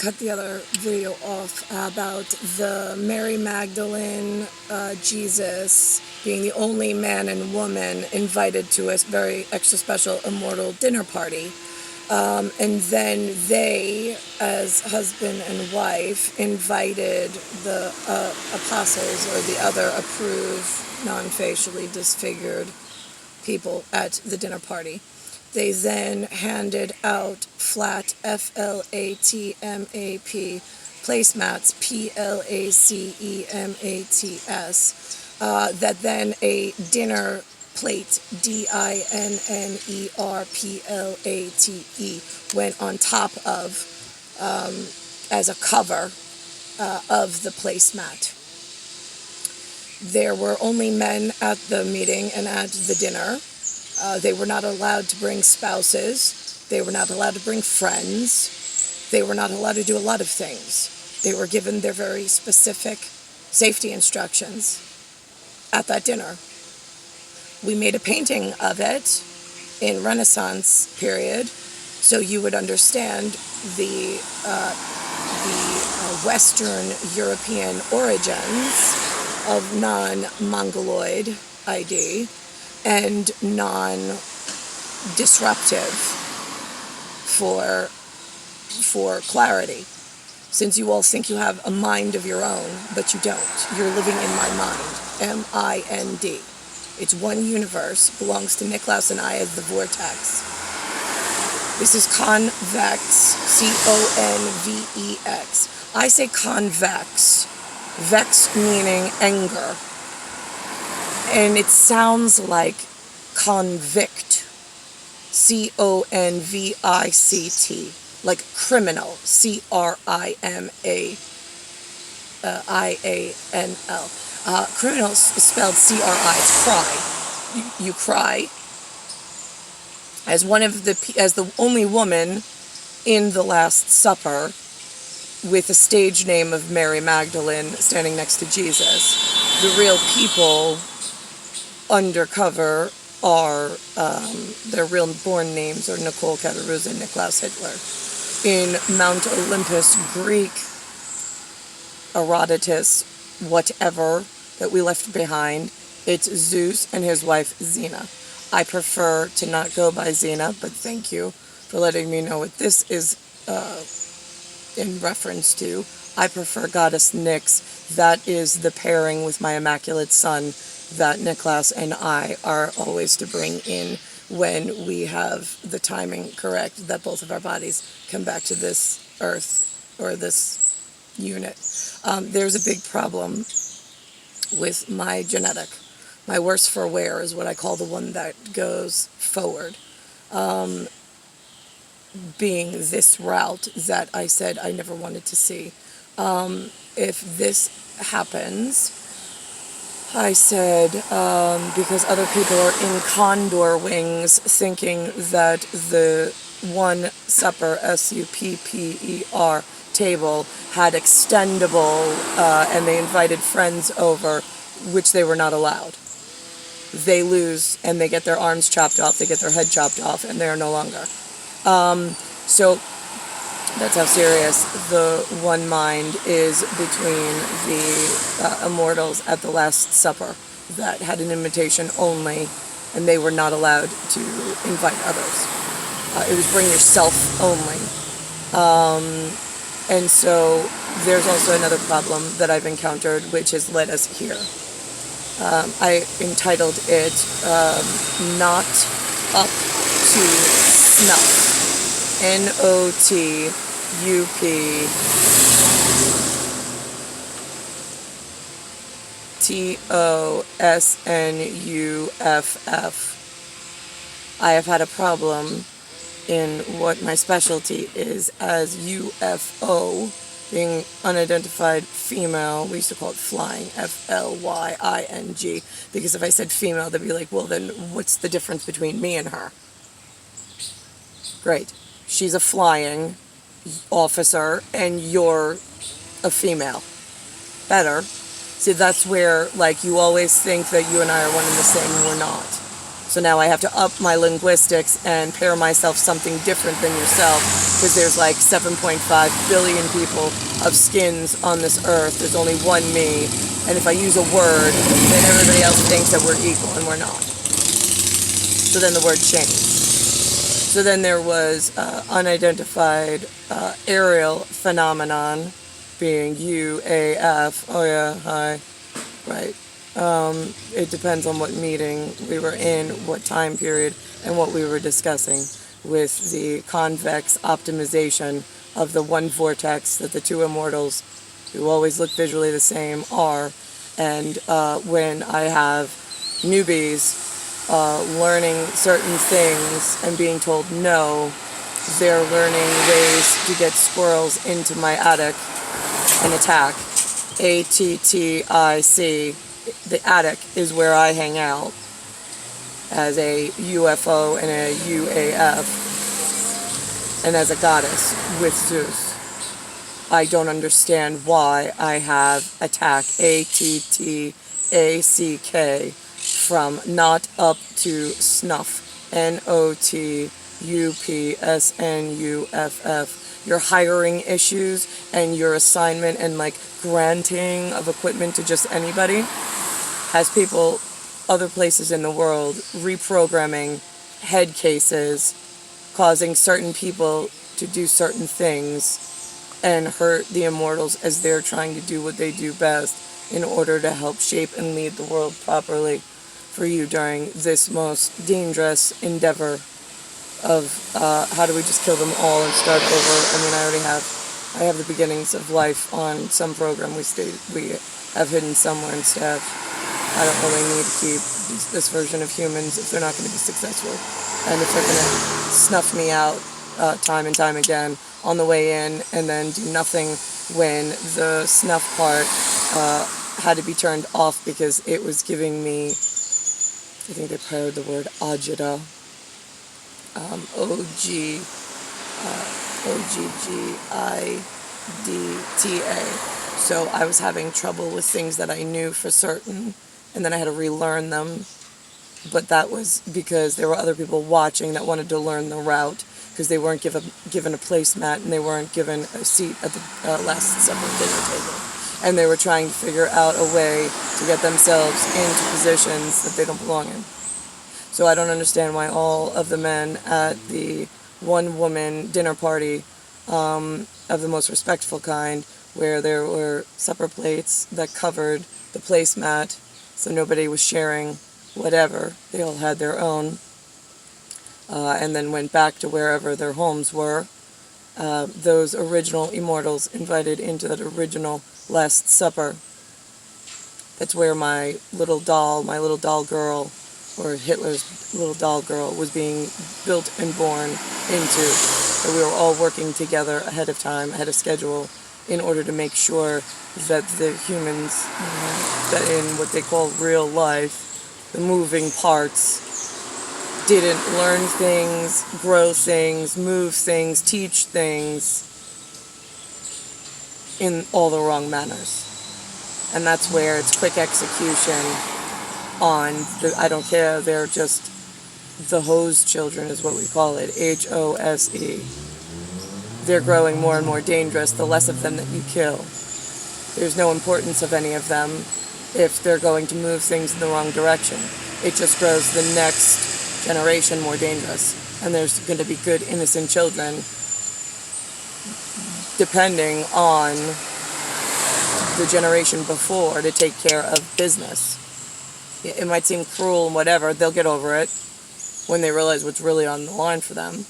cut the other video off about the Mary Magdalene, Jesus being the only man and woman invited to a very extra special Immortal dinner party. And then they, as husband and wife, invited the apostles or the other approved, non-facially disfigured people at the dinner party. They then handed out flat, F-L-A-T-M-A-P, placemats, P-L-A-C-E-M-A-T-S, that then a dinner plate, D-I-N-N-E-R-P-L-A-T-E, went on top of as a cover of the placemat. There were only men at the meeting and at the dinner. They were not allowed to bring spouses. They were not allowed to bring friends. They were not allowed to do a lot of things. They were given their very specific safety instructions at that dinner. We made a painting of it in Renaissance period, so you would understand the Western European origins of non-Mongoloid ID and non-disruptive for clarity. Since you all think you have a mind of your own, but you don't. You're living in my mind, M-I-N-D. It's one universe, belongs to NICKLAUS and I as the vortex. This is convex, C-O-N-V-E-X. I say convex, vex meaning anger. And it sounds like convict, C-O-N-V-I-C-T, like criminal, C-R-I-M-A-I-A-N-L. Criminal is spelled C-R-I, it's cry. You cry. As the only woman in the Last Supper with a stage name of Mary Magdalene standing next to Jesus, the real people undercover are, their real born names are Nicole, and NICKLAUS Hitler. In Mount Olympus, Greek, Herodotus, whatever that we left behind, it's Zeus and his wife Xena. I prefer to not go by Xena, but thank you for letting me know what this is in reference to. I prefer Goddess Nyx. That is the pairing with my Immaculate Son that NICKLAUS and I are always to bring in when we have the timing correct, that both of our bodies come back to this earth or this unit. There's a big problem with my genetic. My worse for wear is what I call the one that goes forward. Being this route that I said I never wanted to see. If this happens, I said, because other people are in condor wings thinking that the one supper, S-U-P-P-E-R, table had extendable, and they invited friends over, which they were not allowed. They lose, and they get their arms chopped off, they get their head chopped off, and they are no longer. So that's how serious the one mind is between the Immortals at the Last Supper that had an invitation only, and they were not allowed to invite others. It was bring yourself only. And so there's also another problem that I've encountered, which has led us here. I entitled it Not Up to Snuff. N-O-T-U-P-T-O-S-N-U-F-F. I have had a problem in what my specialty is as UFO, being unidentified female. We used to call it flying, F-L-Y-I-N-G, because if I said female, they'd be like, well, then what's the difference between me and her? Great. She's a flying officer, and you're a female. Better. See, that's where, like, you always think that you and I are one and the same, and we're not. So now I have to up my linguistics and pair myself something different than yourself, because there's like 7.5 billion people of skins on this earth. There's only one me, and if I use a word, then everybody else thinks that we're equal, and we're not. So then the word changed. So then there was unidentified aerial phenomenon, being UAF. Oh yeah, hi. Right. It depends on what meeting we were in, what time period, and what we were discussing with the convex optimization of the one vortex that the two immortals, who always look visually the same, are. And when I have newbies learning certain things and being told no, they're learning ways to get squirrels into my attic and attack. ATTIC. The attic is where I hang out as a UFO and a UAF, and as a goddess with Zeus. I don't understand why I have attack ATTACK from not up to SNUFF, NOTUPSNUFF. Your hiring issues and your assignment and like granting of equipment to just anybody has people other places in the world reprogramming head cases, causing certain people to do certain things and hurt the immortals as they're trying to do what they do best in order to help shape and lead the world properly for you during this most dangerous endeavor of how do we just kill them all and start over. I mean, I have the beginnings of life on some program we have hidden somewhere in staff. I don't really need to keep this version of humans if they're not going to be successful, and if they're going to snuff me out time and time again on the way in, and then do nothing when the snuff part had to be turned off because it was giving me, I think they paired the word agita, OGGIDTA. So I was having trouble with things that I knew for certain, and then I had to relearn them. But that was because there were other people watching that wanted to learn the route, because they weren't given a placemat and they weren't given a seat at the Last Supper dinner table. And they were trying to figure out a way to get themselves into positions that they don't belong in. So I don't understand why all of the men at the one-woman dinner party of the most respectful kind, where there were supper plates that covered the placemat, so nobody was sharing whatever. They all had their own, and then went back to wherever their homes were. Those original immortals invited into that original Last Supper. That's where my little doll girl, or Hitler's little doll girl, was being built and born into. So we were all working together ahead of time, ahead of schedule, in order to make sure that the humans that in what they call real life, the moving parts, didn't learn things, grow things, move things, teach things in all the wrong manners. And that's where it's quick execution on the, I don't care, they're just the hose children is what we call it, HOSE. They're growing more and more dangerous the less of them that you kill. There's no importance of any of them if they're going to move things in the wrong direction. It just grows the next generation more dangerous. And there's going to be good, innocent children depending on the generation before to take care of business. It might seem cruel and whatever, they'll get over it when they realize what's really on the line for them.